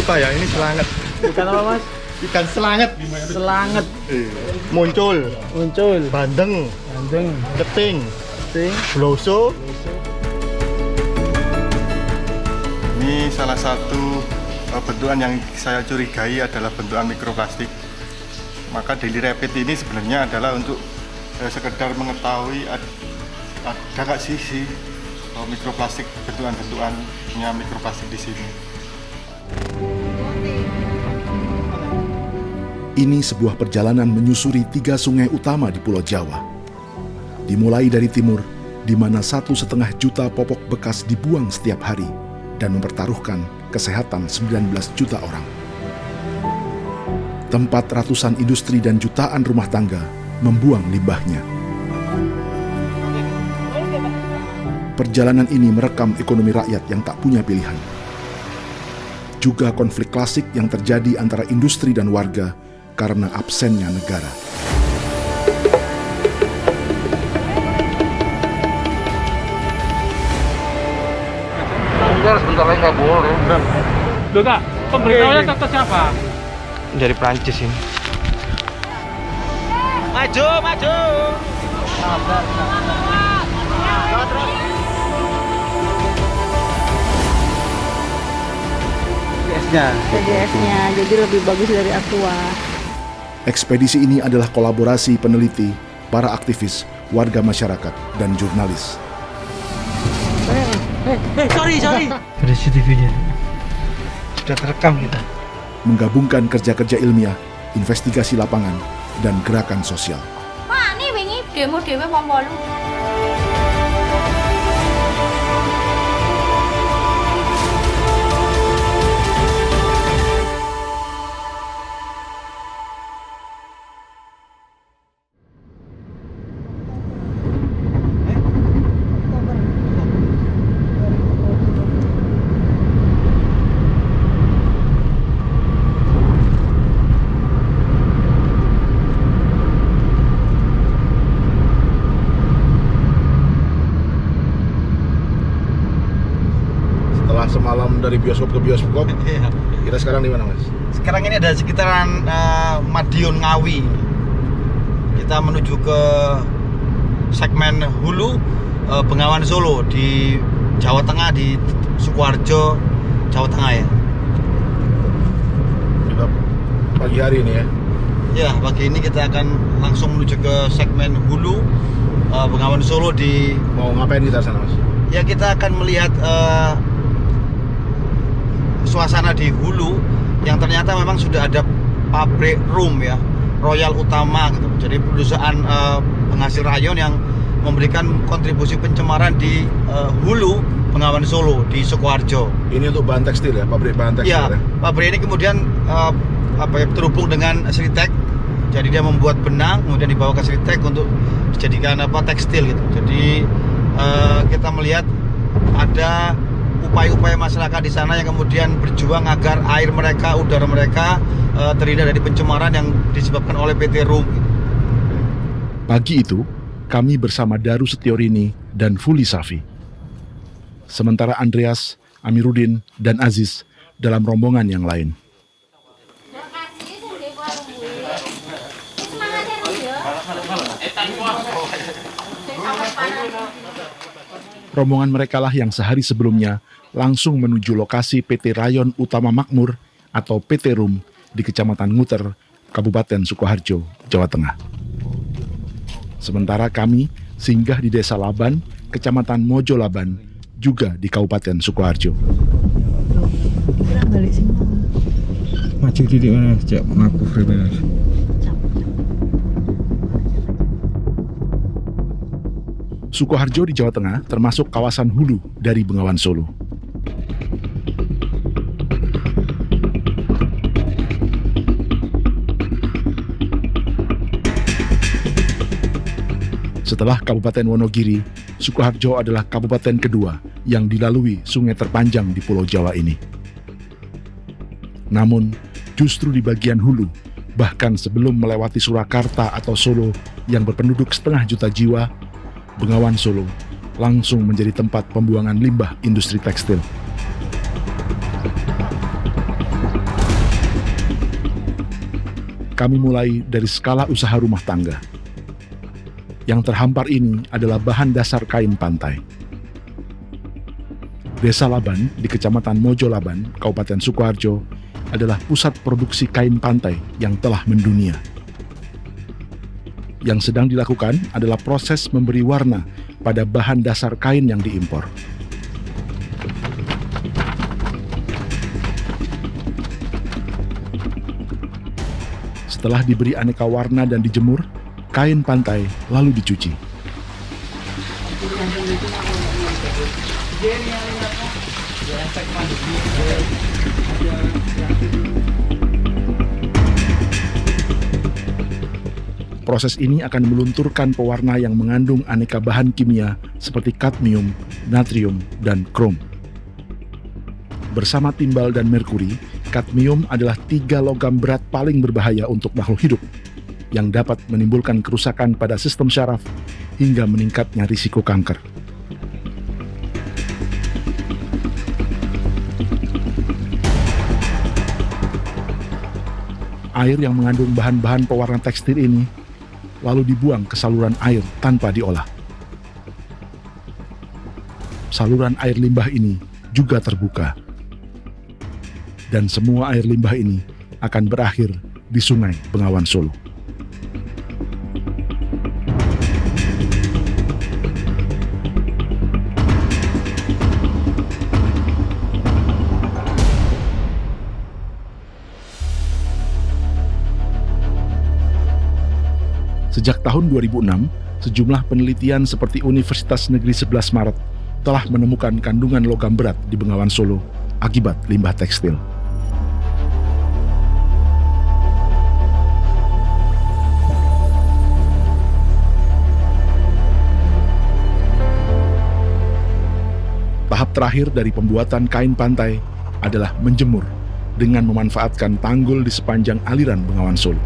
lupa ya, ini selanget. Ikan apa mas? Ikan selanget. Selanget. Muncul, bandeng, keting, bloso. Ini salah satu bentukan yang saya curigai adalah bentukan mikroplastik. Maka daily rapid ini sebenarnya adalah untuk sekedar mengetahui ada nggak sih mikroplastik, bentukan-bentukannya mikroplastik di sini. Ini sebuah perjalanan menyusuri 3 sungai utama di Pulau Jawa. Dimulai dari timur, di mana 1,5 juta popok bekas dibuang setiap hari dan mempertaruhkan kesehatan 19 juta orang. Tempat ratusan industri dan jutaan rumah tangga membuang limbahnya. Perjalanan ini merekam ekonomi rakyat yang tak punya pilihan. Juga konflik klasik yang terjadi antara industri dan warga karena absennya negara. Sebentar lagi nggak boleh. Loh kak, pemberitahuannya kata siapa? Dari Prancis ini. Maju. TGS-nya, jadi lebih bagus dari Aqua. Ekspedisi ini adalah kolaborasi peneliti, para aktivis, warga masyarakat, dan jurnalis. Sorry. Ada CCTV-nya. Sudah terekam kita. Menggabungkan kerja-kerja ilmiah, investigasi lapangan, dan gerakan sosial. Wah, ini wingi demo dhewe wong 8. Semalam dari bioskop ke bioskop, kita sekarang di mana, Mas? Sekarang ini ada sekitaran Madiun Ngawi. Kita menuju ke segmen hulu Bengawan Solo di Jawa Tengah, di Sukoharjo, Jawa Tengah ya. Kita pagi hari ini ya? Ya, pagi ini kita akan langsung menuju ke segmen hulu Bengawan Solo di... Mau ngapain kita sana, Mas? Ya, kita akan melihat suasana di hulu yang ternyata memang sudah ada pabrik rum ya, Royal Utama gitu. Jadi perusahaan penghasil rayon yang memberikan kontribusi pencemaran di hulu Bengawan Solo di Sukoharjo. Ini untuk bahan tekstil ya, pabrik bahan tekstil Ya, pabrik ini kemudian terhubung dengan Sritek. Jadi dia membuat benang, kemudian dibawa ke Sritek untuk dijadikan tekstil gitu. Jadi kita melihat ada upaya-upaya masyarakat di sana yang kemudian berjuang agar air mereka, udara mereka terhindar dari pencemaran yang disebabkan oleh PT RUM. Pagi itu, kami bersama Daru Setiorini dan Fuli Safi. Sementara Andreas, Amiruddin, dan Aziz dalam rombongan yang lain. Rombongan mereka lah yang sehari sebelumnya langsung menuju lokasi PT Rayon Utama Makmur atau PT RUM di Kecamatan Nguter, Kabupaten Sukoharjo, Jawa Tengah. Sementara kami singgah di Desa Laban, Kecamatan Mojo Laban, juga di Kabupaten Sukoharjo. Maju titik mana? Cek ngaku benar. Sukoharjo di Jawa Tengah termasuk kawasan hulu dari Bengawan Solo. Setelah Kabupaten Wonogiri, Sukoharjo adalah kabupaten kedua yang dilalui sungai terpanjang di Pulau Jawa ini. Namun, justru di bagian hulu, bahkan sebelum melewati Surakarta atau Solo yang berpenduduk 1,5 juta jiwa, Bengawan Solo langsung menjadi tempat pembuangan limbah industri tekstil. Kami mulai dari skala usaha rumah tangga. Yang terhampar ini adalah bahan dasar kain pantai. Desa Laban di Kecamatan Mojo Laban, Kabupaten Sukoharjo, adalah pusat produksi kain pantai yang telah mendunia. Yang sedang dilakukan adalah proses memberi warna pada bahan dasar kain yang diimpor. Setelah diberi aneka warna dan dijemur, kain pantai lalu dicuci. Proses ini akan melunturkan pewarna yang mengandung aneka bahan kimia seperti kadmium, natrium, dan krom. Bersama timbal dan merkuri, kadmium adalah 3 logam berat paling berbahaya untuk makhluk hidup yang dapat menimbulkan kerusakan pada sistem syaraf hingga meningkatnya risiko kanker. Air yang mengandung bahan-bahan pewarna tekstil ini lalu dibuang ke saluran air tanpa diolah. Saluran air limbah ini juga terbuka. Dan semua air limbah ini akan berakhir di Sungai Bengawan Solo. Sejak tahun 2006, sejumlah penelitian seperti Universitas Negeri 11 Maret telah menemukan kandungan logam berat di Bengawan Solo akibat limbah tekstil. Tahap terakhir dari pembuatan kain pantai adalah menjemur dengan memanfaatkan tanggul di sepanjang aliran Bengawan Solo.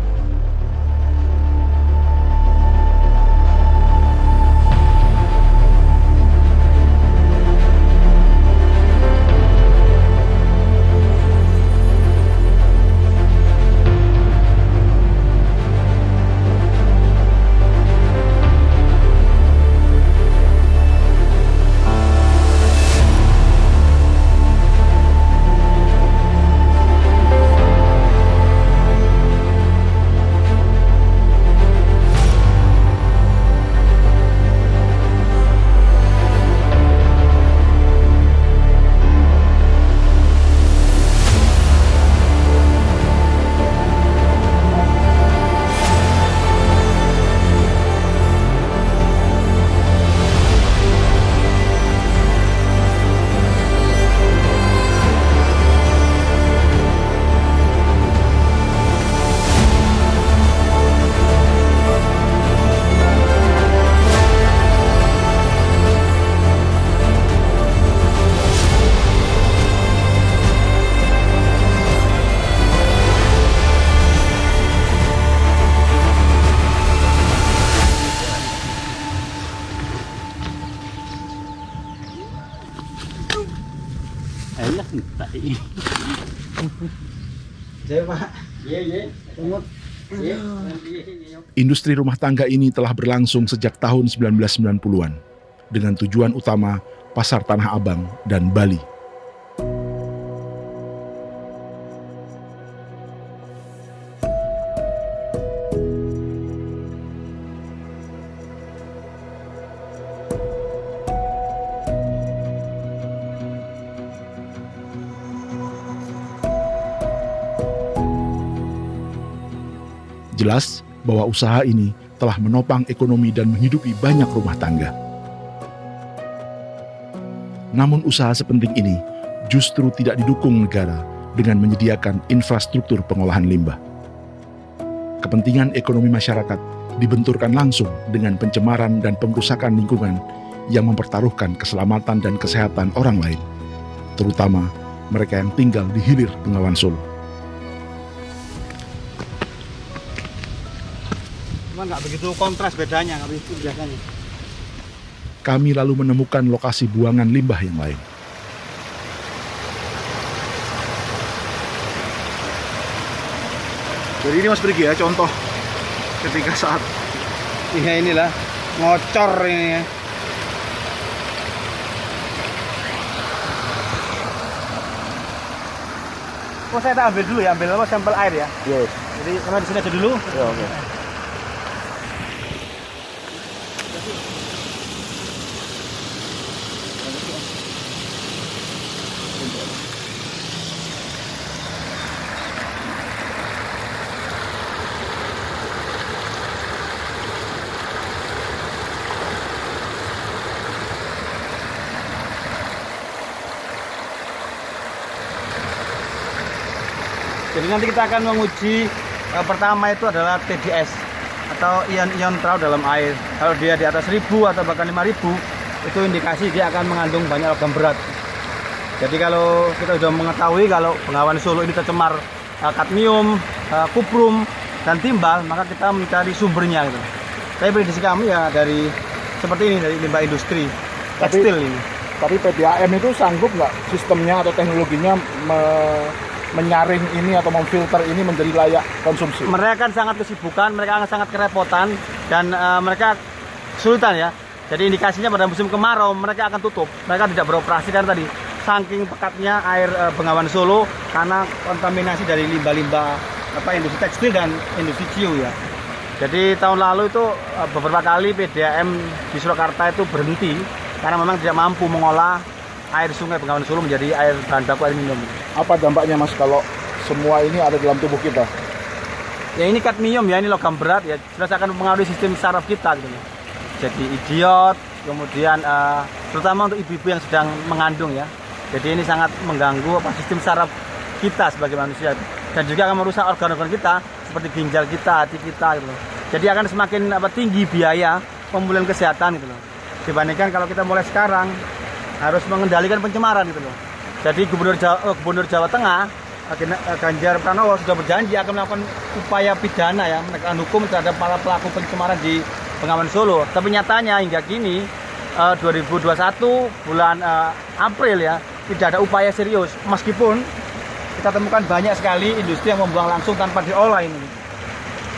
Industri rumah tangga ini telah berlangsung sejak tahun 1990-an dengan tujuan utama Pasar Tanah Abang dan Bali. Jelas bahwa usaha ini telah menopang ekonomi dan menghidupi banyak rumah tangga. Namun usaha sepenting ini justru tidak didukung negara dengan menyediakan infrastruktur pengolahan limbah. Kepentingan ekonomi masyarakat dibenturkan langsung dengan pencemaran dan pengrusakan lingkungan yang mempertaruhkan keselamatan dan kesehatan orang lain, terutama mereka yang tinggal di hilir Bengawan Solo. Cuma nggak begitu kontras bedanya, nggak begitu biasanya. Kami lalu menemukan lokasi buangan limbah yang lain. Jadi ini Mas Prigi ya contoh ketika saat Iya inilah ngocor ini ya. Oh saya tak ambil dulu ya, ambil apa sampel air ya. yes. Jadi karena di sini aja dulu. Ya, oke. Jadi nanti kita akan menguji pertama itu adalah TDS atau ion-ion trau dalam air. Kalau dia di atas 1000 atau bahkan 5000 itu indikasi dia akan mengandung banyak logam berat. Jadi kalau kita sudah mengetahui kalau Bengawan Solo ini tercemar kadmium, kuprum dan timbal, maka kita mencari sumbernya gitu. Tapi prediksi kami ya dari seperti ini, dari limbah industri tekstil ini. Tapi PDAM itu sanggup nggak sistemnya atau teknologinya menyaring ini atau memfilter ini menjadi layak konsumsi? Mereka kan sangat kesibukan, mereka akan sangat kerepotan dan mereka kesulitan ya. Jadi indikasinya pada musim kemarau mereka akan tutup, mereka tidak beroperasi karena tadi saking pekatnya air Bengawan Solo karena kontaminasi dari limbah-limbah industri tekstil dan industri ciu ya. Jadi tahun lalu itu beberapa kali PDAM di Surakarta itu berhenti karena memang tidak mampu mengolah air sungai Bengawan Solo menjadi air bahan baku air minum. Apa dampaknya Mas kalau semua ini ada dalam tubuh kita? Ya ini kadmium ya, ini logam berat ya, jelas akan mempengaruhi sistem saraf kita gitu. Jadi idiot, kemudian terutama untuk ibu-ibu yang sedang mengandung ya. Jadi ini sangat mengganggu sistem saraf kita sebagai manusia dan juga akan merusak organ-organ kita seperti ginjal kita, hati kita gitu loh. Jadi akan semakin tinggi biaya pemulihan kesehatan gitu loh. Dibandingkan kalau kita mulai sekarang harus mengendalikan pencemaran gitu loh. Jadi Gubernur Jawa Tengah Ganjar Pranowo sudah berjanji akan melakukan upaya pidana ya, menegakkan hukum terhadap para pelaku pencemaran di Bengawan Solo. Tapi nyatanya hingga kini 2021 bulan April ya tidak ada upaya serius. Meskipun kita temukan banyak sekali industri yang membuang langsung tanpa diolah ini.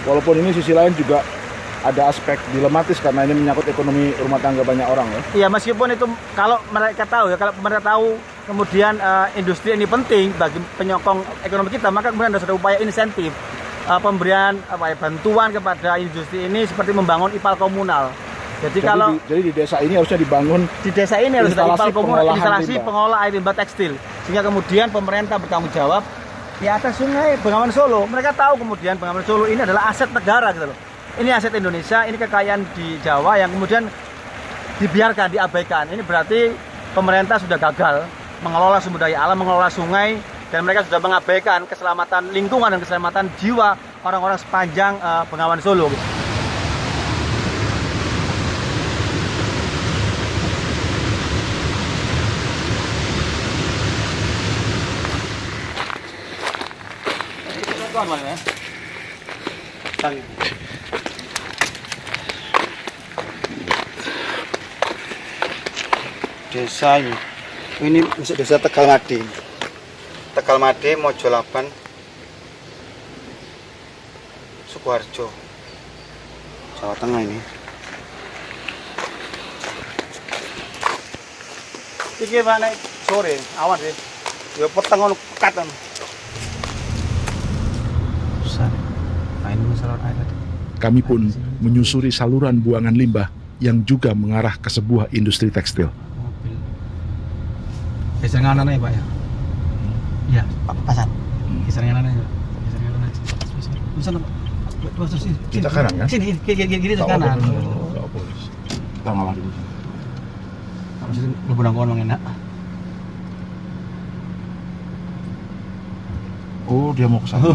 Walaupun ini sisi lain juga ada aspek dilematis karena ini menyangkut ekonomi rumah tangga banyak orang ya. Iya, meskipun itu kalau mereka tahu ya, kalau pemerintah tahu kemudian industri ini penting bagi penyokong ekonomi kita, maka kemudian harus ada upaya insentif pemberian bantuan kepada industri ini seperti membangun ipal komunal. Jadi di desa ini harusnya dibangun di desa ini harus ada ipal komunal, instalasi limbah. pengolah air limbah tekstil, sehingga kemudian pemerintah bertanggung jawab di atas sungai Bengawan Solo. Mereka tahu kemudian Bengawan Solo ini adalah aset negara gitu loh. Ini aset Indonesia, ini kekayaan di Jawa yang kemudian dibiarkan, diabaikan. Ini berarti pemerintah sudah gagal mengelola sumber daya alam, mengelola sungai, dan mereka sudah mengabaikan keselamatan lingkungan dan keselamatan jiwa orang-orang sepanjang Bengawan Solo. Desa ini masuk desa Tegalmade, Mojolaban, Sukoharjo, Jawa Tengah ini. Iki mana sore awan sih, ya peteng ngono pekat kan. Kami pun menyusuri saluran buangan limbah yang juga mengarah ke sebuah industri tekstil. Geser kanan ya Pak ya? Iya, Pak Pasar. Geser kanan aja. Geser kanan Pak. Sini. Kita kanan kan? Sini, gini ke kanan. Kita ngalah dulu. Kamu sini lebih kawan enak. Oh, dia mau ke sana.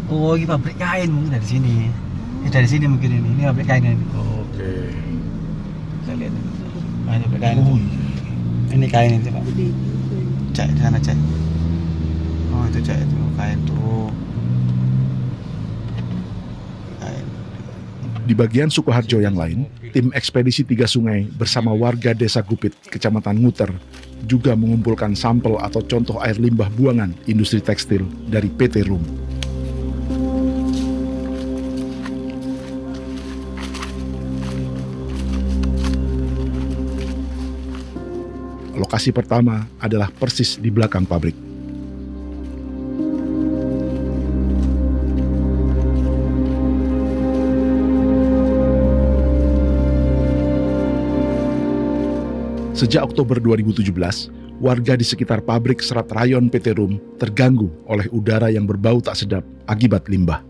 Oh, ini pabrik kain mungkin dari sini. Dari sini mungkin ini pabrik kain ini. Oke. Kita lihat. Ini pabrik kain. Ini kain itu Pak. Cek di sana cek. Oh itu cek itu kain tuh. Kain. Di bagian Sukoharjo yang lain, tim ekspedisi 3 Sungai bersama warga Desa Gupit, Kecamatan Nguter, juga mengumpulkan sampel atau contoh air limbah buangan industri tekstil dari PT RUM. Lokasi pertama adalah persis di belakang pabrik. Sejak Oktober 2017, warga di sekitar pabrik serat rayon PT Rum terganggu oleh udara yang berbau tak sedap akibat limbah.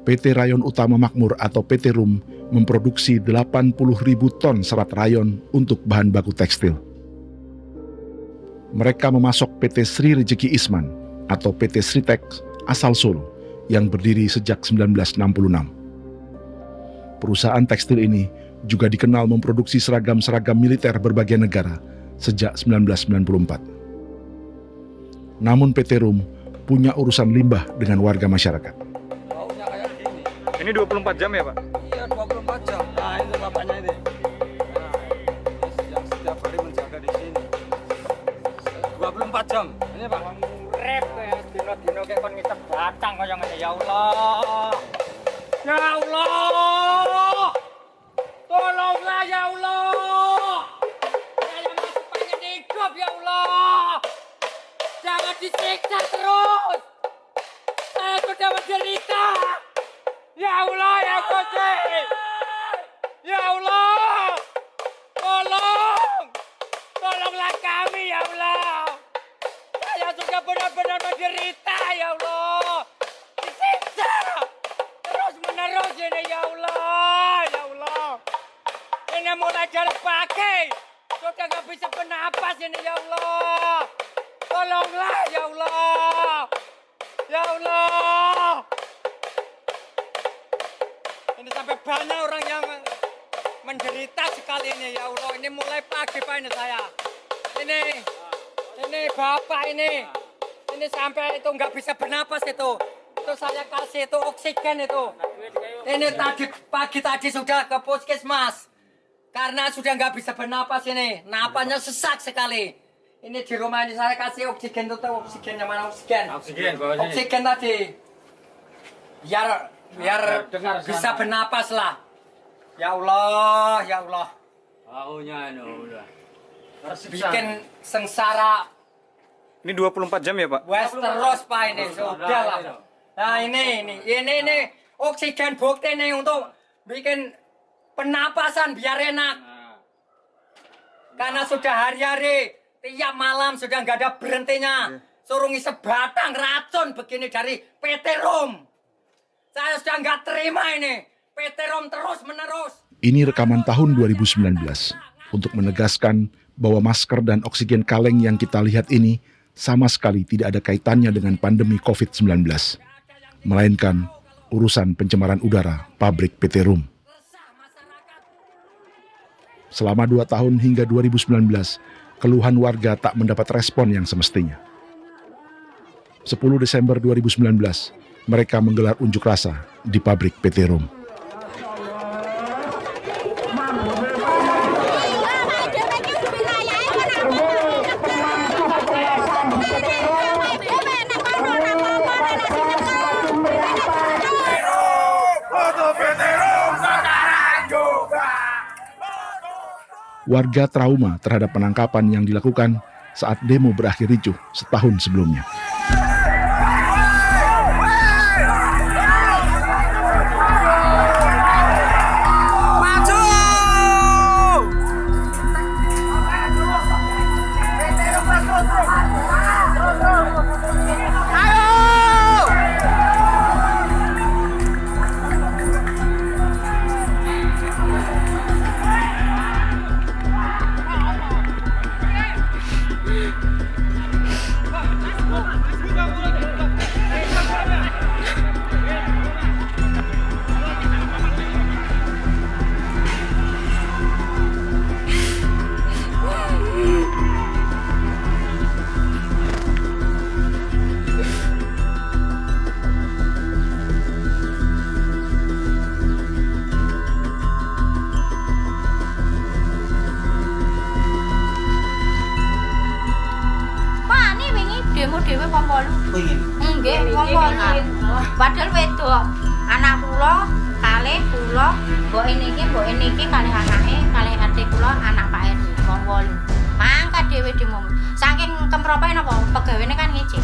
PT Rayon Utama Makmur atau PT Rum memproduksi 80.000 ton serat rayon untuk bahan baku tekstil. Mereka memasok PT Sri Rejeki Isman atau PT Sritek asal Solo yang berdiri sejak 1966. Perusahaan tekstil ini juga dikenal memproduksi seragam-seragam militer berbagai negara sejak 1994. Namun PT Rum punya urusan limbah dengan warga masyarakat. Ini 24 jam ya Pak? Iya 24 jam. Nah itu bapaknya ini. Nah, yang setiap hari menjaga di sini. 24 jam. Ini Pak. Rep ya, dino-dino kayak kon ngisep batang kaya ngene ya Allah. Ya Allah. Tolonglah ya Allah. Saya masih pengen hidup ya Allah. Jangan disiksa terus. Saya sudah menderita. Ya Allah ya Gusti. Ya Allah. Tolonglah kami ya Allah. Saya sudah benar-benar menderita ya Allah. Disiksa terus menerus ini ya Allah. Ya Allah. Ini mulai dari pagi sudah nggak bisa bernapas ini ya Allah. Tolonglah ya Allah. Ya Allah. Ini sampai banyak orang yang menderita sekali ini ya Allah. Ini mulai pagi Pak ini saya. Ini Bapak ini sampai itu nggak bisa bernapas itu. Itu saya kasih itu oksigen itu. Ini tadi pagi tadi sudah ke puskesmas. Karena sudah nggak bisa bernapas ini. Napasnya sesak sekali. Ini di rumah ini saya kasih oksigen itu oksigen yang mana oksigen? Oksigen tadi. Biar bisa bernapas lah. Ya Allah, ya Allah. Tahunya ini udah. Bikin sengsara. Ini 24 jam ya Pak? Wes terus Pak ini sudah lah. Nah ini oksigen bukti nih untuk bikin pernapasan biar enak. Karena sudah hari-hari tiap malam sudah nggak ada berhentinya. Suruh ngisi batang racun begini dari PT Rum. Saya sudah nggak terima ini. PT Rum terus menerus. Ini rekaman tahun 2019 untuk menegaskan bahwa masker dan oksigen kaleng yang kita lihat ini sama sekali tidak ada kaitannya dengan pandemi COVID-19, melainkan urusan pencemaran udara pabrik PT Rum. Selama 2 tahun hingga 2019, keluhan warga tak mendapat respon yang semestinya. 10 Desember 2019, mereka menggelar unjuk rasa di pabrik PT Rum. Warga trauma terhadap penangkapan yang dilakukan saat demo berakhir ricuh setahun sebelumnya. Demo pompolu. Nggih, pompolu. Padahal wedok. Anak kula, kalih kula, mbok niki kalih anake, kalih adik kula anak Pak RW, pompolu. prope napa pegawene kan ngece.